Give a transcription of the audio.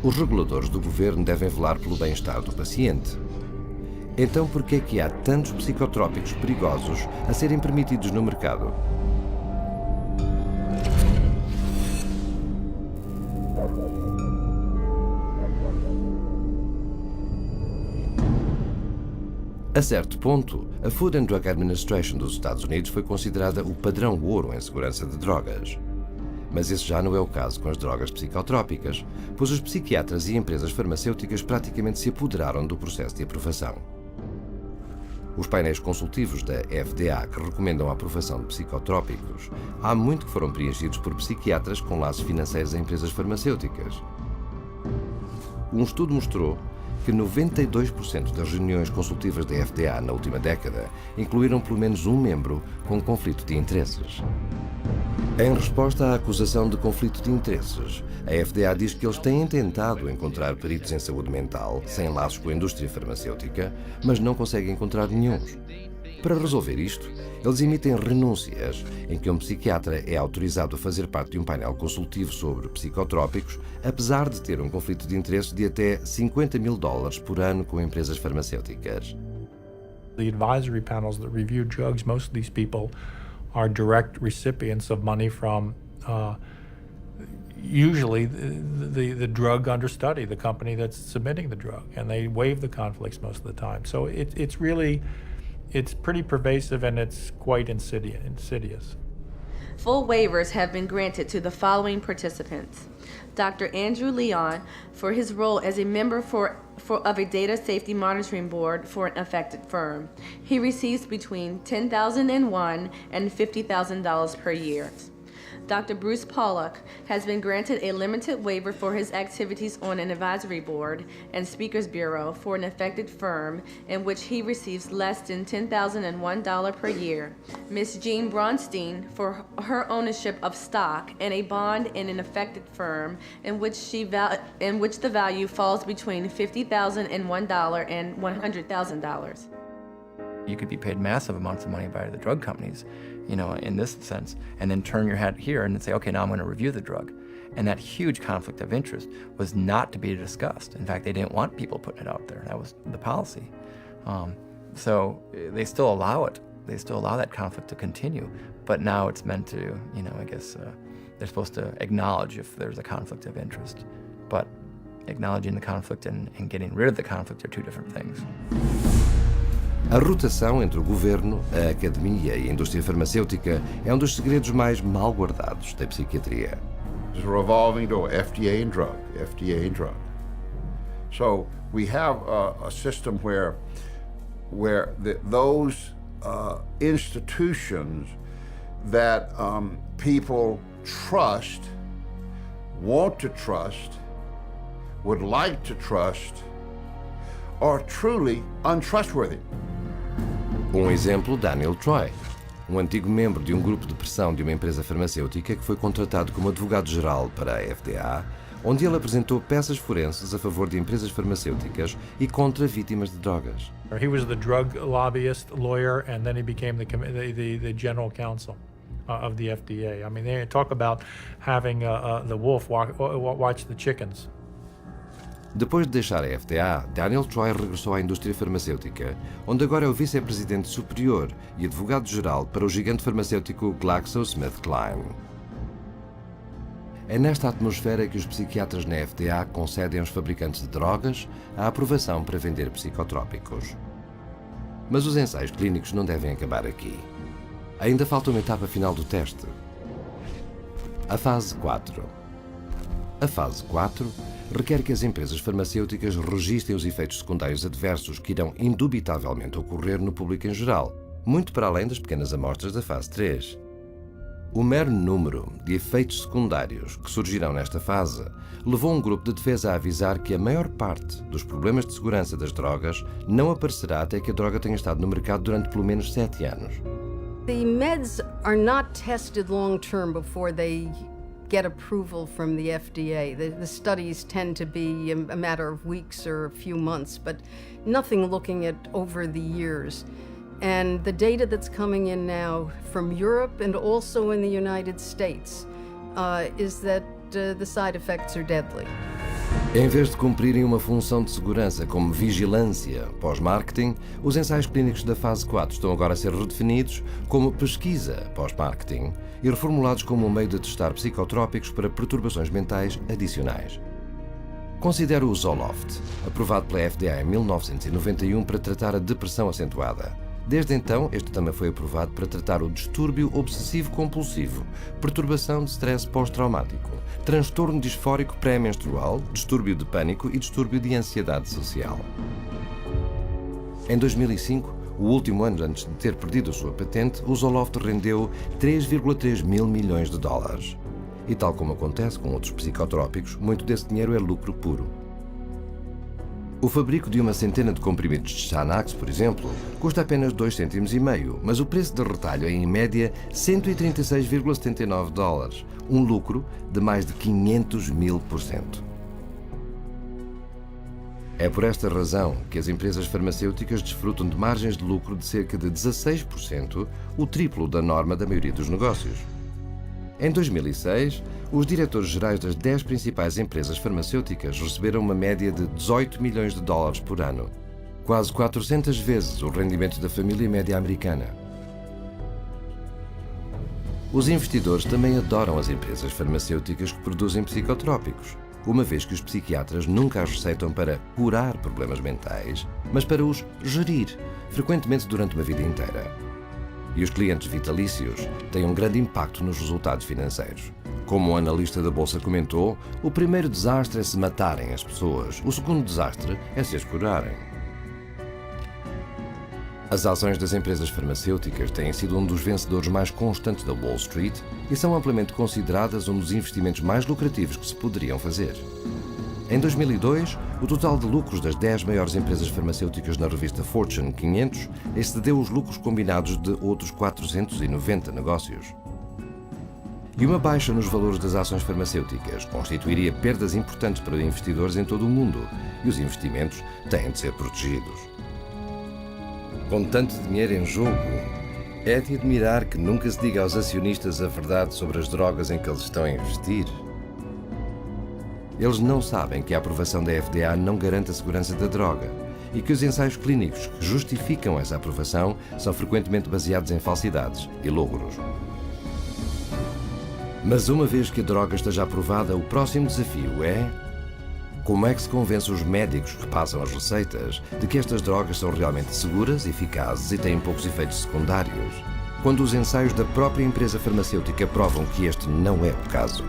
Os reguladores do governo devem velar pelo bem-estar do paciente. Então, por que é que há tantos psicotrópicos perigosos a serem permitidos no mercado? A certo ponto, a Food and Drug Administration dos Estados Unidos foi considerada o padrão ouro em segurança de drogas. Mas esse já não é o caso com as drogas psicotrópicas, pois os psiquiatras e empresas farmacêuticas praticamente se apoderaram do processo de aprovação. Os painéis consultivos da FDA que recomendam a aprovação de psicotrópicos há muito que foram preenchidos por psiquiatras com laços financeiros a empresas farmacêuticas. Um estudo mostrou que 92% das reuniões consultivas da FDA na última década incluíram pelo menos um membro com conflito de interesses. Em resposta à acusação de conflito de interesses, a FDA diz que eles têm tentado encontrar peritos em saúde mental sem laços com a indústria farmacêutica, mas não conseguem encontrar nenhum. Para resolver isto, eles emitem renúncias em que um psiquiatra é autorizado a fazer parte de um painel consultivo sobre psicotrópicos, apesar de ter um conflito de interesses de até $50 mil por ano com empresas farmacêuticas. The advisory panels that review drugs, most of these people are direct recipients of money from usually the drug under study, the company that's submitting the drug, and they waive the conflicts most of the time. So it's pretty pervasive and it's quite insidious. Full waivers have been granted to the following participants. Dr. Andrew Leon for his role as a member of a data safety monitoring board for an affected firm. He receives between $10,001 and $50,000 per year. Dr. Bruce Pollock has been granted a limited waiver for his activities on an advisory board and speakers bureau for an affected firm in which he receives less than $10,001 per year. Ms. Jean Bronstein for her ownership of stock and a bond in an affected firm in which the value falls between $50,001 and $100,000. You could be paid massive amounts of money by the drug companies, in this sense, and then turn your head here and say, okay, now I'm going to review the drug. And that huge conflict of interest was not to be discussed. In fact, they didn't want people putting it out there. That was the policy. So they still allow it. They still allow that conflict to continue. But now it's meant to, they're supposed to acknowledge if there's a conflict of interest. But acknowledging the conflict and getting rid of the conflict are two different things. A rotação entre o governo, a academia e a indústria farmacêutica é um dos segredos mais mal guardados da psiquiatria. It's revolving door, FDA and drug, FDA and drug. So we have a system where those institutions that people trust, want to trust, would like to trust, are truly untrustworthy. Um exemplo, Daniel Troy, um antigo membro de um grupo de pressão de uma empresa farmacêutica que foi contratado como advogado-geral para a FDA, onde ele apresentou peças forenses a favor de empresas farmacêuticas e contra vítimas de drogas. He was the drug lobbyist lawyer, and then he became the general counsel of the FDA. I mean, they talk about having the wolf watch the chickens. Depois de deixar a FDA, Daniel Troy regressou à indústria farmacêutica, onde agora é o vice-presidente superior e advogado-geral para o gigante farmacêutico GlaxoSmithKline. É nesta atmosfera que os psiquiatras na FDA concedem aos fabricantes de drogas a aprovação para vender psicotrópicos. Mas os ensaios clínicos não devem acabar aqui. Ainda falta uma etapa final do teste. A fase 4. A fase 4 requer que as empresas farmacêuticas registrem os efeitos secundários adversos que irão indubitavelmente ocorrer no público em geral, muito para além das pequenas amostras da fase 3. O mero número de efeitos secundários que surgirão nesta fase levou um grupo de defesa a avisar que a maior parte dos problemas de segurança das drogas não aparecerá até que a droga tenha estado no mercado durante pelo menos 7 anos. The meds are not tested long term before they get approval from the FDA. The studies tend to be a matter of weeks or a few months, but nothing looking at over the years. And the data that's coming in now from Europe and also in the United States is that the side effects are deadly. Em vez de cumprirem uma função de segurança como vigilância pós-marketing, os ensaios clínicos da fase 4 estão agora a ser redefinidos como pesquisa pós-marketing e reformulados como um meio de testar psicotrópicos para perturbações mentais adicionais. Considero o Zoloft, aprovado pela FDA em 1991 para tratar a depressão acentuada. Desde então, este também foi aprovado para tratar o distúrbio obsessivo-compulsivo, perturbação de stress pós-traumático, transtorno disfórico pré-menstrual, distúrbio de pânico e distúrbio de ansiedade social. Em 2005, o último ano antes de ter perdido a sua patente, o Zoloft rendeu 3,3 mil milhões de dólares. E tal como acontece com outros psicotrópicos, muito desse dinheiro é lucro puro. O fabrico de uma centena de comprimidos de Xanax, por exemplo, custa apenas 2,5 cêntimos, mas o preço de retalho é, em média, 136,79 dólares, um lucro de mais de 500.000%. É por esta razão que as empresas farmacêuticas desfrutam de margens de lucro de cerca de 16%, o triplo da norma da maioria dos negócios. Em 2006, os diretores gerais das 10 principais empresas farmacêuticas receberam uma média de 18 milhões de dólares por ano, quase 400 vezes o rendimento da família média americana. Os investidores também adoram as empresas farmacêuticas que produzem psicotrópicos, uma vez que os psiquiatras nunca as receitam para curar problemas mentais, mas para os gerir, frequentemente durante uma vida inteira. E os clientes vitalícios têm um grande impacto nos resultados financeiros. Como o analista da Bolsa comentou, o primeiro desastre é se matarem as pessoas, o segundo desastre é se as curarem. As ações das empresas farmacêuticas têm sido um dos vencedores mais constantes da Wall Street e são amplamente consideradas um dos investimentos mais lucrativos que se poderiam fazer. Em 2002, o total de lucros das 10 maiores empresas farmacêuticas na revista Fortune 500 excedeu os lucros combinados de outros 490 negócios. E uma baixa nos valores das ações farmacêuticas constituiria perdas importantes para investidores em todo o mundo, e os investimentos têm de ser protegidos. Com tanto dinheiro em jogo, é de admirar que nunca se diga aos acionistas a verdade sobre as drogas em que eles estão a investir. Eles não sabem que a aprovação da FDA não garante a segurança da droga e que os ensaios clínicos que justificam essa aprovação são frequentemente baseados em falsidades e logros. Mas uma vez que a droga esteja aprovada, o próximo desafio é: como é que se convence os médicos que passam as receitas de que estas drogas são realmente seguras, eficazes e têm poucos efeitos secundários, quando os ensaios da própria empresa farmacêutica provam que este não é o caso?